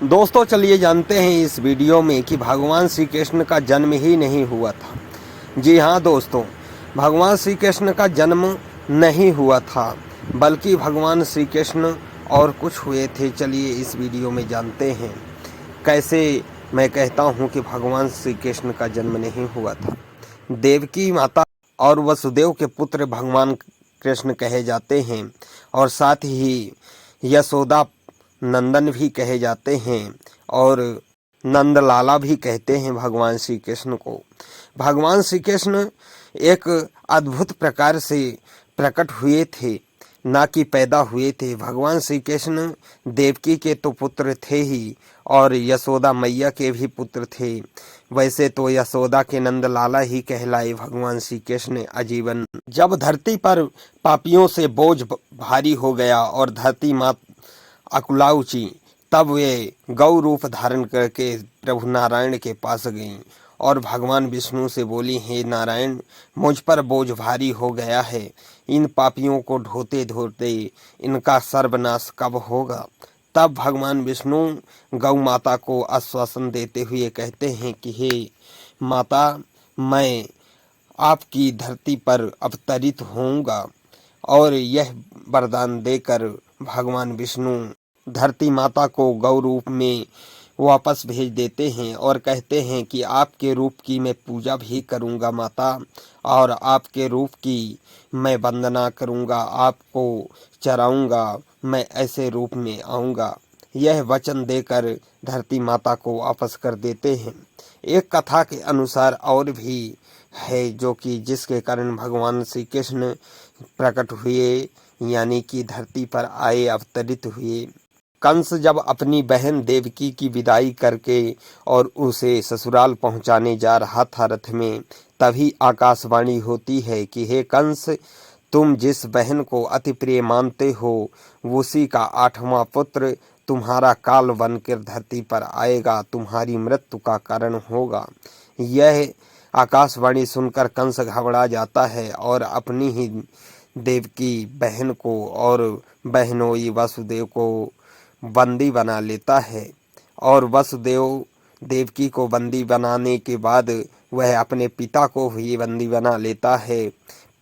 दोस्तों चलिए जानते हैं इस वीडियो में कि भगवान श्री कृष्ण का जन्म ही नहीं हुआ था। जी हाँ दोस्तों, भगवान श्री कृष्ण का जन्म नहीं हुआ था, बल्कि भगवान श्री कृष्ण और कुछ हुए थे। चलिए इस वीडियो में जानते हैं कैसे मैं कहता हूँ कि भगवान श्री कृष्ण का जन्म नहीं हुआ था। देवकी माता और वसुदेव के पुत्र भगवान कृष्ण कहे जाते हैं और साथ ही यशोदा नंदन भी कहे जाते हैं और नंदलाला भी कहते हैं भगवान श्री कृष्ण को। भगवान श्री कृष्ण एक अद्भुत प्रकार से प्रकट हुए थे, ना कि पैदा हुए थे। भगवान श्री कृष्ण देवकी के तो पुत्र थे ही और यशोदा मैया के भी पुत्र थे। वैसे तो यशोदा के नंदलाला ही कहलाए भगवान श्री कृष्ण आजीवन। जब धरती पर पापियों से बोझ भारी हो गया और धरती माँ अकुलाउची, तब वे गौ रूप धारण करके प्रभु नारायण के पास गईं और भगवान विष्णु से बोली, हे नारायण, मुझ पर बोझ भारी हो गया है। इन पापियों को ढोते ढोते इनका सर्वनाश कब होगा। तब भगवान विष्णु गौ माता को आश्वासन देते हुए कहते हैं कि हे माता, मैं आपकी धरती पर अवतरित होऊंगा। और यह वरदान देकर भगवान विष्णु धरती माता को गौ रूप में वापस भेज देते हैं और कहते हैं कि आपके रूप की मैं पूजा भी करूंगा माता, और आपके रूप की मैं वंदना करूंगा, आपको चराऊंगा, मैं ऐसे रूप में आऊंगा। यह वचन देकर धरती माता को वापस कर देते हैं। एक कथा के अनुसार और भी है जो कि जिसके कारण भगवान श्री कृष्ण प्रकट हुए, यानी कि धरती पर आए, अवतरित हुए। कंस जब अपनी बहन देवकी की विदाई करके और उसे ससुराल पहुंचाने जा रहा था रथ में, तभी आकाशवाणी होती है कि हे कंस, तुम जिस बहन को अति प्रिय मानते हो, उसी का 8वां पुत्र तुम्हारा काल बनकर धरती पर आएगा, तुम्हारी मृत्यु का कारण होगा। यह आकाशवाणी सुनकर कंस घबरा जाता है और अपनी ही देवकी बहन को और बहनोई वसुदेव को बंदी बना लेता है। और वसुदेव देवकी को बंदी बनाने के बाद वह अपने पिता को भी बंदी बना लेता है।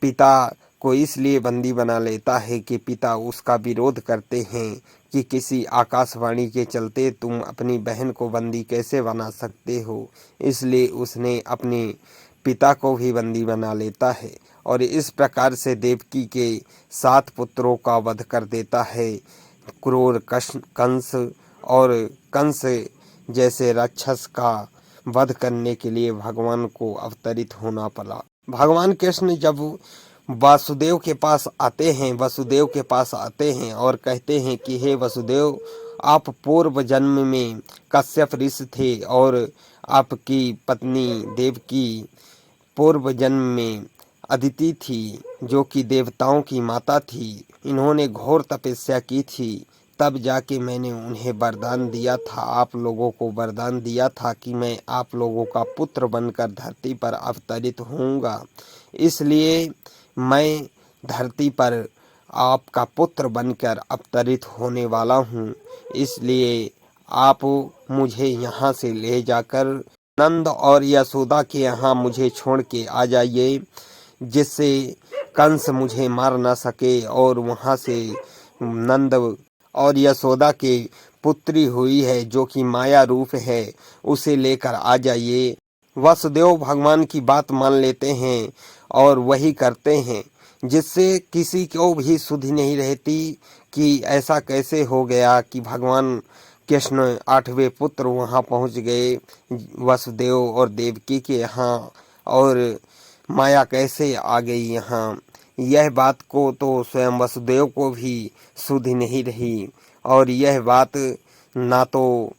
पिता को इसलिए बंदी बना लेता है कि पिता उसका विरोध करते हैं कि किसी आकाशवाणी के चलते तुम अपनी बहन को बंदी कैसे बना सकते हो। इसलिए उसने अपने पिता को भी बंदी बना लेता है और इस प्रकार से देवकी के 7 पुत्रों का वध कर देता है क्रूर कंस। और कंस जैसे राक्षस का वध करने के लिए भगवान को अवतरित होना पड़ा। भगवान कृष्ण जब वसुदेव के पास आते हैं और कहते हैं कि हे वसुदेव, आप पूर्व जन्म में कश्यप ऋषि थे और आपकी पत्नी देवकी पूर्व जन्म में अदिति थी, जो कि देवताओं की माता थी। इन्होंने घोर तपस्या की थी, तब जाके मैंने उन्हें वरदान दिया था, आप लोगों को वरदान दिया था कि मैं आप लोगों का पुत्र बनकर धरती पर अवतरित होऊंगा। इसलिए मैं धरती पर आपका पुत्र बनकर अवतरित होने वाला हूँ। इसलिए आप मुझे यहाँ से ले जाकर नंद और यशोदा के यहाँ मुझे छोड़ के आ जाइए, जिससे कंस मुझे मार ना सके। और वहाँ से नंद और यशोदा के पुत्री हुई है जो कि माया रूप है, उसे लेकर आ जाइए। वसुदेव भगवान की बात मान लेते हैं और वही करते हैं, जिससे किसी को भी सुधि नहीं रहती कि ऐसा कैसे हो गया कि भगवान कृष्ण 8वें पुत्र वहाँ पहुँच गए वसुदेव और देवकी के यहाँ, और माया कैसे आ गई यहाँ। यह बात को तो स्वयं वसुदेव को भी सुधि नहीं रही और यह बात ना तो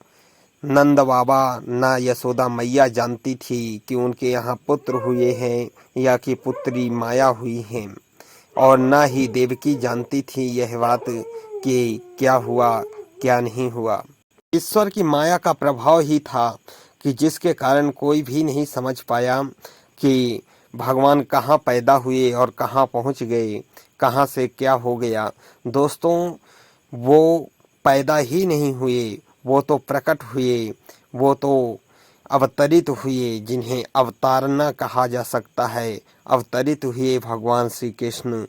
नंद बाबा ना यशोदा मैया जानती थी कि उनके यहाँ पुत्र हुए हैं या कि पुत्री माया हुई हैं, और ना ही देवकी जानती थी यह बात कि क्या हुआ क्या नहीं हुआ। ईश्वर की माया का प्रभाव ही था कि जिसके कारण कोई भी नहीं समझ पाया कि भगवान कहाँ पैदा हुए और कहाँ पहुँच गए, कहाँ से क्या हो गया। दोस्तों, वो पैदा ही नहीं हुए, वो तो प्रकट हुए, वो तो अवतरित हुए, जिन्हें अवतारणा कहा जा सकता है। अवतरित हुए भगवान श्री कृष्ण,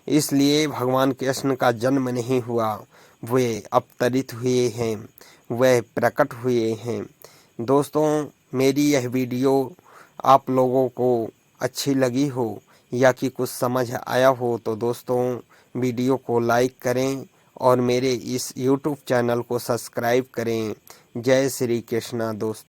इसलिए भगवान कृष्ण का जन्म नहीं हुआ, वे अवतरित हुए हैं, वह प्रकट हुए हैं। दोस्तों, मेरी यह वीडियो आप लोगों को अच्छी लगी हो या कि कुछ समझ आया हो तो दोस्तों वीडियो को लाइक करें और मेरे इस YouTube चैनल को सब्सक्राइब करें। जय श्री कृष्णा दोस्तों।